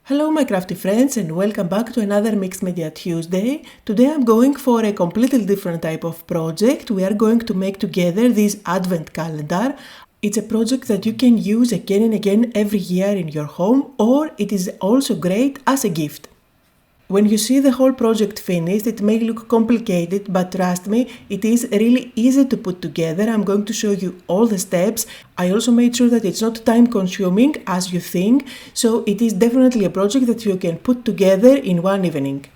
Hello my crafty friends and welcome back to another Mixed Media Tuesday. Today I'm going for a completely different type of project. We are going to make together this advent calendar. It's a project that you can use again and again every year in your home, or it is also great as a gift. When you see the whole project finished, it may look complicated, but trust me, it is really easy to put together. I'm going to show you all the steps. I also made sure that it's not time consuming as you think, so it is definitely a project that you can put together in one evening.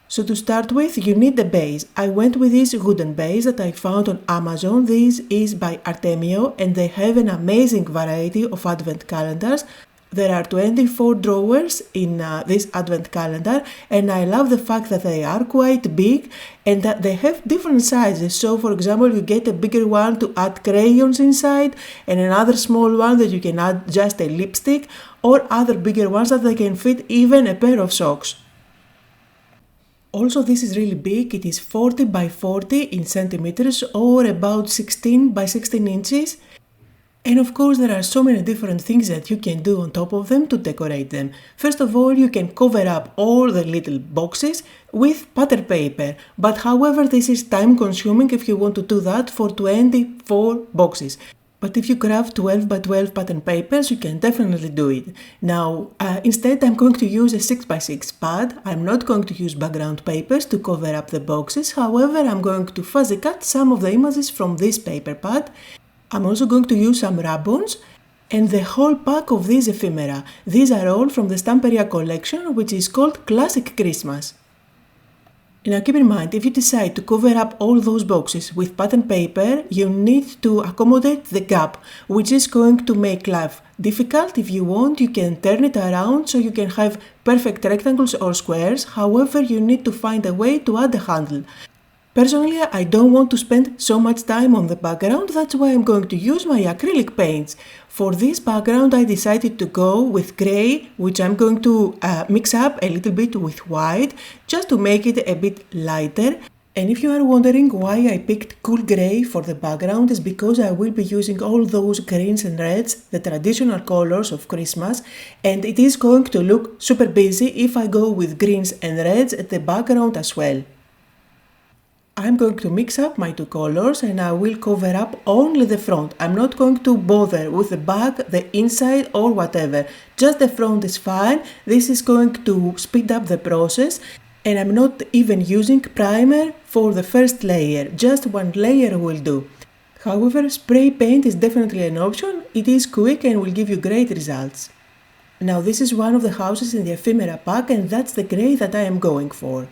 So to start with, you need the base. I went with this wooden base that I found on Amazon. This is by Artemio and they have an amazing variety of advent calendars. There are 24 drawers in this advent calendar, and I love the fact that they are quite big and that they have different sizes. So for example, you get a bigger one to add crayons inside and another small one that you can add just a lipstick, or other bigger ones that they can fit even a pair of socks. Also, this is really big. It is 40 by 40 in centimeters, or about 16 by 16 inches. And of course, there are so many different things that you can do on top of them to decorate them. First of all, you can cover up all the little boxes with pattern paper. But however, this is time consuming if you want to do that for 24 boxes. But if you craft 12 by 12 pattern papers, you can definitely do it. Now, instead I'm going to use a 6 by 6 pad. I'm not going to use background papers to cover up the boxes. However, I'm going to fussy cut some of the images from this paper pad. I'm also going to use some ribbons and the whole pack of these ephemera. These are all from the Stamperia collection, which is called Classic Christmas. Now keep in mind, if you decide to cover up all those boxes with pattern paper, you need to accommodate the gap, which is going to make life difficult. If you want, you can turn it around so you can have perfect rectangles or squares. However, you need to find a way to add a handle. Personally, I don't want to spend so much time on the background, that's why I'm going to use my acrylic paints. For this background I decided to go with grey, which I'm going to mix up a little bit with white, just to make it a bit lighter. And if you are wondering why I picked cool grey for the background, is because I will be using all those greens and reds, the traditional colors of Christmas, and it is going to look super busy if I go with greens and reds at the background as well. I'm going to mix up my two colors and I will cover up only the front. I'm not going to bother with the back, the inside or whatever. Just the front is fine. This is going to speed up the process, and I'm not even using primer for the first layer. Just one layer will do. However, spray paint is definitely an option. It is quick and will give you great results. Now this is one of the houses in the ephemera pack, and that's the grey that I am going for.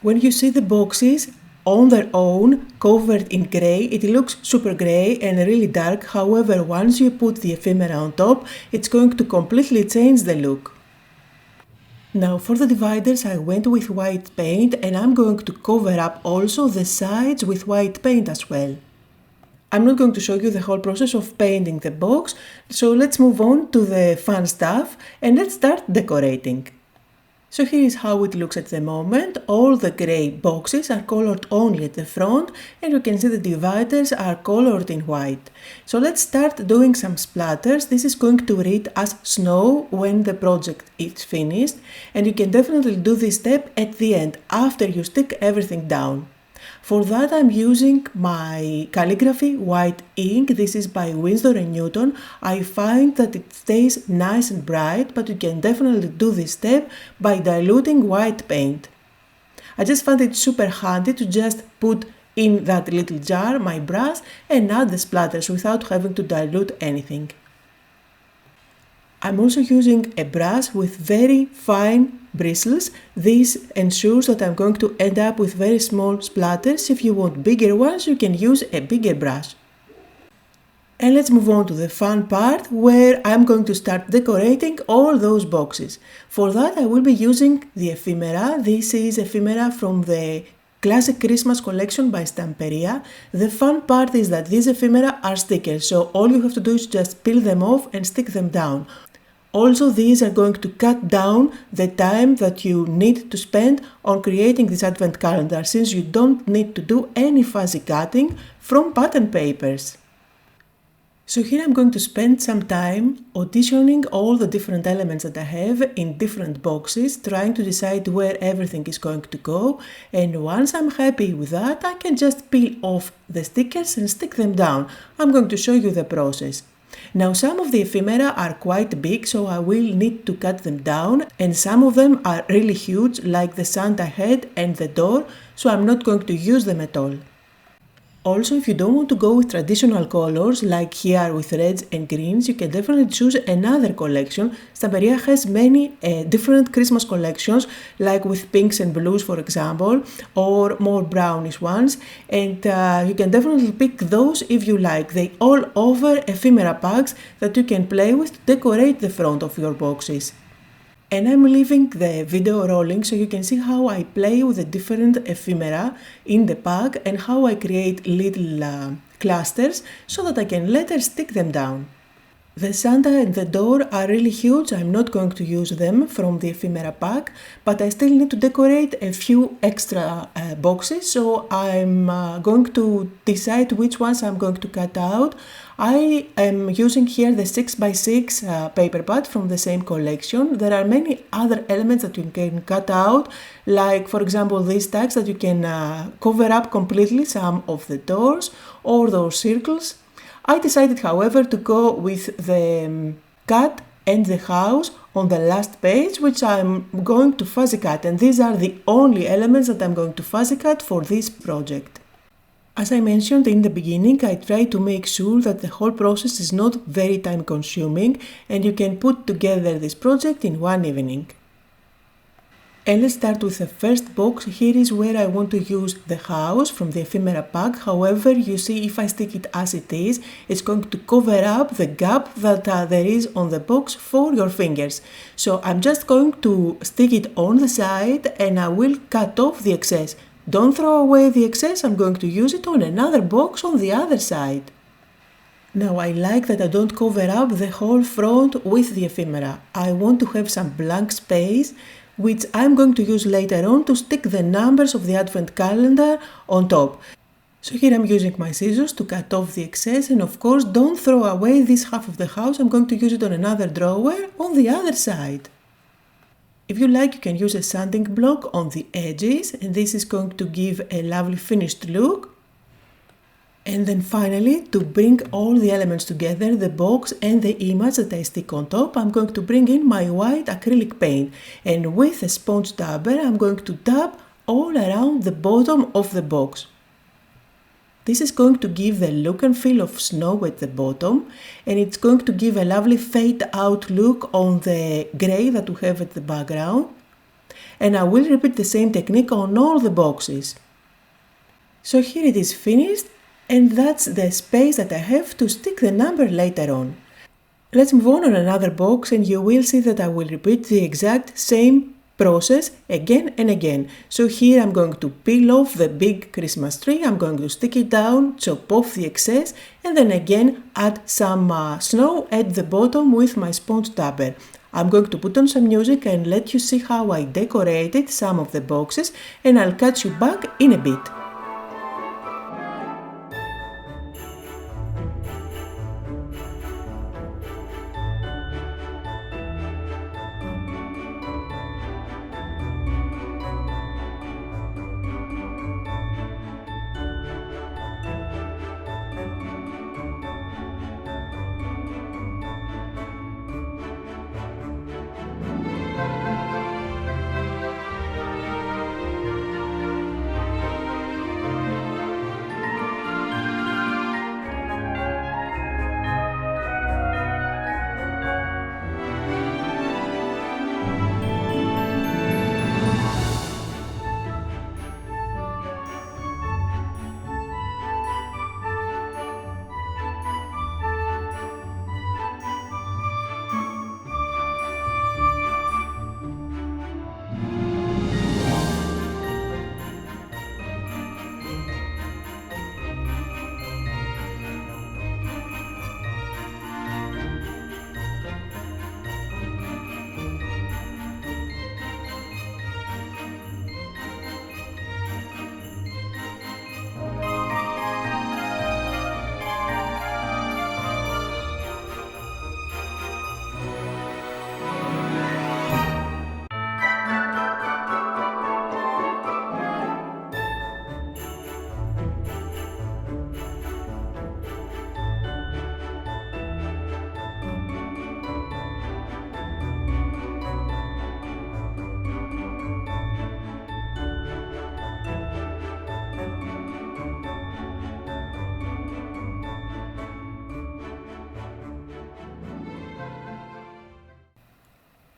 When you see the boxes on their own, covered in grey, it looks super grey and really dark. However, once you put the ephemera on top, it's going to completely change the look. Now for the dividers I went with white paint, and I'm going to cover up also the sides with white paint as well. I'm not going to show you the whole process of painting the box, so let's move on to the fun stuff and let's start decorating. So here is how it looks at the moment. All the grey boxes are colored only at the front, and you can see the dividers are colored in white. So let's start doing some splatters. This is going to read as snow when the project is finished, and you can definitely do this step at the end after you stick everything down. For that I'm using my calligraphy white ink. This is by Winsor & Newton. I find that it stays nice and bright, but you can definitely do this step by diluting white paint. I just found it super handy to just put in that little jar my brush and add the splatters without having to dilute anything. I'm also using a brush with very fine bristles. This ensures that I'm going to end up with very small splatters. If you want bigger ones, you can use a bigger brush. And let's move on to the fun part, where I'm going to start decorating all those boxes. For that I will be using the ephemera. This is ephemera from the Classic Christmas collection by Stamperia. The fun part is that these ephemera are stickers, so all you have to do is just peel them off and stick them down. Also, these are going to cut down the time that you need to spend on creating this advent calendar, since you don't need to do any fussy cutting from pattern papers. So here I'm going to spend some time auditioning all the different elements that I have in different boxes, trying to decide where everything is going to go, and once I'm happy with that, I can just peel off the stickers and stick them down. I'm going to show you the process. Now some of the ephemera are quite big, so I will need to cut them down, and some of them are really huge, like the Santa head and the door, so I'm not going to use them at all. Also, if you don't want to go with traditional colors, like here with reds and greens, you can definitely choose another collection. Stamperia has many different Christmas collections, like with pinks and blues, for example, or more brownish ones, and you can definitely pick those if you like. They all offer ephemera packs that you can play with to decorate the front of your boxes. And I'm leaving the video rolling so you can see how I play with the different ephemera in the pack and how I create little clusters so that I can later stick them down. The Santa and the door are really huge. I'm not going to use them from the ephemera pack, but I still need to decorate a few extra boxes, so I'm going to decide which ones I'm going to cut out. I am using here the 6x6 paper pad from the same collection. There are many other elements that you can cut out, like for example these tags that you can cover up completely some of the doors or those circles. I decided, however, to go with the cat and the house on the last page, which I'm going to fussy cut, and these are the only elements that I'm going to fussy cut for this project. As I mentioned in the beginning, I try to make sure that the whole process is not very time consuming and you can put together this project in one evening. And let's start with the first box. Here is where I want to use the house from the ephemera pack. However, you see if I stick it as it is, it's going to cover up the gap that there is on the box for your fingers. So I'm just going to stick it on the side and I will cut off the excess. Don't throw away the excess, I'm going to use it on another box on the other side. Now I like that I don't cover up the whole front with the ephemera. I want to have some blank space, which I'm going to use later on to stick the numbers of the advent calendar on top. So here I'm using my scissors to cut off the excess, and of course don't throw away this half of the house, I'm going to use it on another drawer on the other side. If you like, you can use a sanding block on the edges, and this is going to give a lovely finished look. And then finally, to bring all the elements together, the box and the image that I stick on top, I'm going to bring in my white acrylic paint. And with a sponge dabber, I'm going to dab all around the bottom of the box. This is going to give the look and feel of snow at the bottom, and it's going to give a lovely fade out look on the grey that we have at the background. And I will repeat the same technique on all the boxes. So here it is finished. And that's the space that I have to stick the number later on. Let's move on another box and you will see that I will repeat the exact same process again and again. So here I'm going to peel off the big Christmas tree, I'm going to stick it down, chop off the excess, and then again add some snow at the bottom with my sponge dabber. I'm going to put on some music and let you see how I decorated some of the boxes, and I'll catch you back in a bit.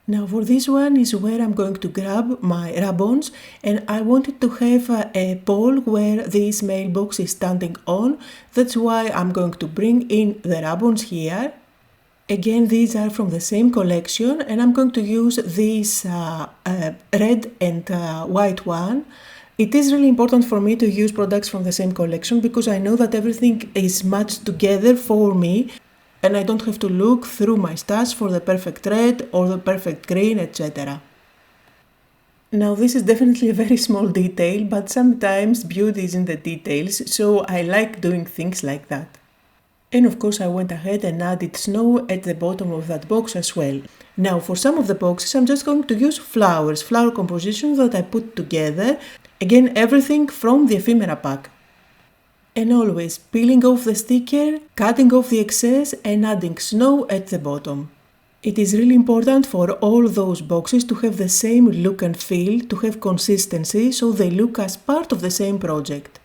Now for this one is where I'm going to grab my ribbons, and I wanted to have a pole where this mailbox is standing on. That's why I'm going to bring in the ribbons here. Again, these are from the same collection, and I'm going to use this red and white one. It is really important for me to use products from the same collection because I know that everything is matched together for me and I don't have to look through my stash for the perfect red or the perfect green, etc. Now this is definitely a very small detail, but sometimes beauty is in the details, so I like doing things like that. And of course I went ahead and added snow at the bottom of that box as well. Now for some of the boxes I'm just going to use flowers, flower compositions that I put together. Again, everything from the ephemera pack. And always peeling off the sticker, cutting off the excess and adding snow at the bottom. It is really important for all those boxes to have the same look and feel, to have consistency, so they look as part of the same project.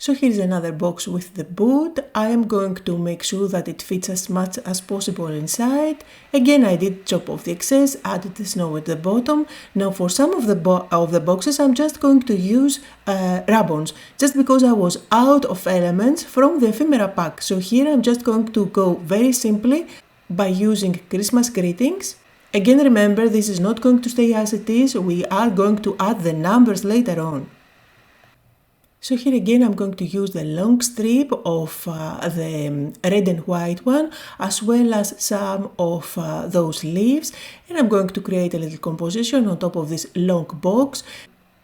So here's another box with the boot. I am going to make sure that it fits as much as possible inside. Again, I did chop off the excess, added the snow at the bottom. Now for some of the boxes, I'm just going to use ribbons, just because I was out of elements from the ephemera pack. So here I'm just going to go very simply by using Christmas greetings. Again, remember, this is not going to stay as it is. We are going to add the numbers later on. So here again I'm going to use the long strip of the red and white one, as well as some of those leaves, and I'm going to create a little composition on top of this long box.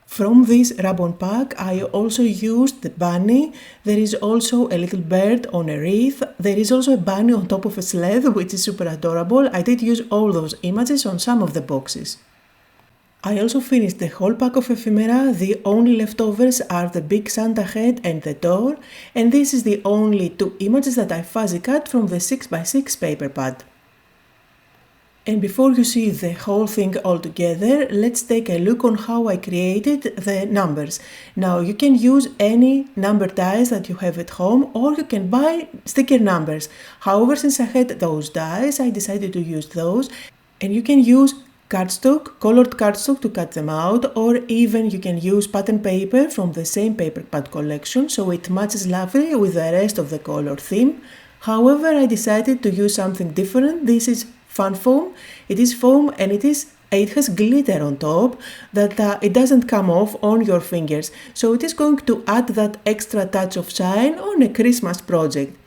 From this ribbon pack I also used the bunny. There is also a little bird on a wreath. There is also a bunny on top of a sled, which is super adorable. I did use all those images on some of the boxes. I also finished the whole pack of ephemera. The only leftovers are the big Santa head and the door, and this is the only two images that I fuzzy cut from the 6x6 paper pad. And before you see the whole thing all together, let's take a look on how I created the numbers. Now you can use any number dies that you have at home, or you can buy sticker numbers. However, since I had those dies, I decided to use those, and you can use cardstock, colored cardstock to cut them out, or even you can use pattern paper from the same paper pad collection, so it matches lovely with the rest of the color theme. However, I decided to use something different. This is fun foam. It is foam and it has glitter on top that it doesn't come off on your fingers, so it is going to add that extra touch of shine on a Christmas project.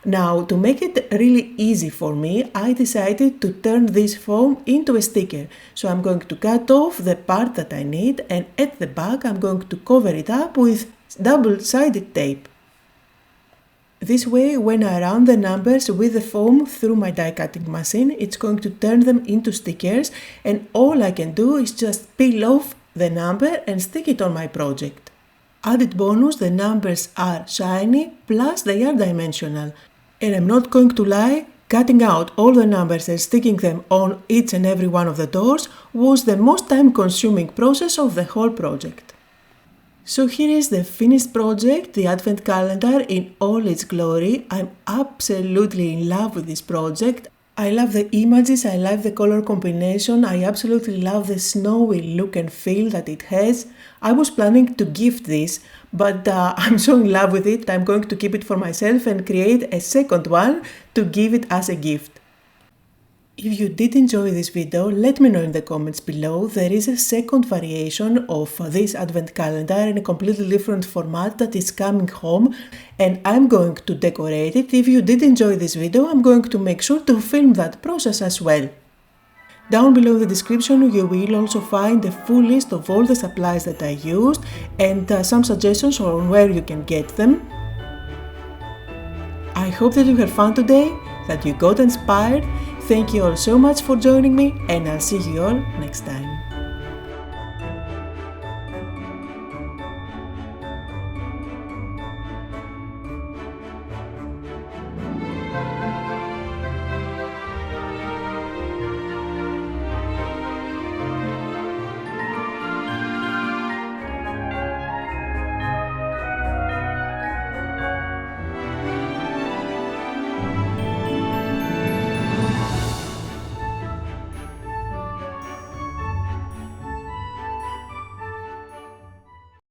Now, to make it really easy for me, I decided to turn this foam into a sticker. So I'm going to cut off the part that I need, and at the back I'm going to cover it up with double-sided tape. This way, when I run the numbers with the foam through my die cutting machine, it's going to turn them into stickers, and all I can do is just peel off the number and stick it on my project. Added bonus, the numbers are shiny, plus they are dimensional. And I'm not going to lie, cutting out all the numbers and sticking them on each and every one of the doors was the most time-consuming process of the whole project. So here is the finished project, the advent calendar in all its glory. I'm absolutely in love with this project. I love the images, I love the color combination, I absolutely love the snowy look and feel that it has. I was planning to gift this, but I'm so in love with it, I'm going to keep it for myself and create a second one to give it as a gift. If you did enjoy this video, let me know in the comments below. There is a second variation of this advent calendar in a completely different format that is coming home, and I'm going to decorate it. If you did enjoy this video, I'm going to make sure to film that process as well. Down below in the description you will also find a full list of all the supplies that I used and some suggestions on where you can get them. I hope that you had fun today, that you got inspired. Thank you all so much for joining me, and I'll see you all next time.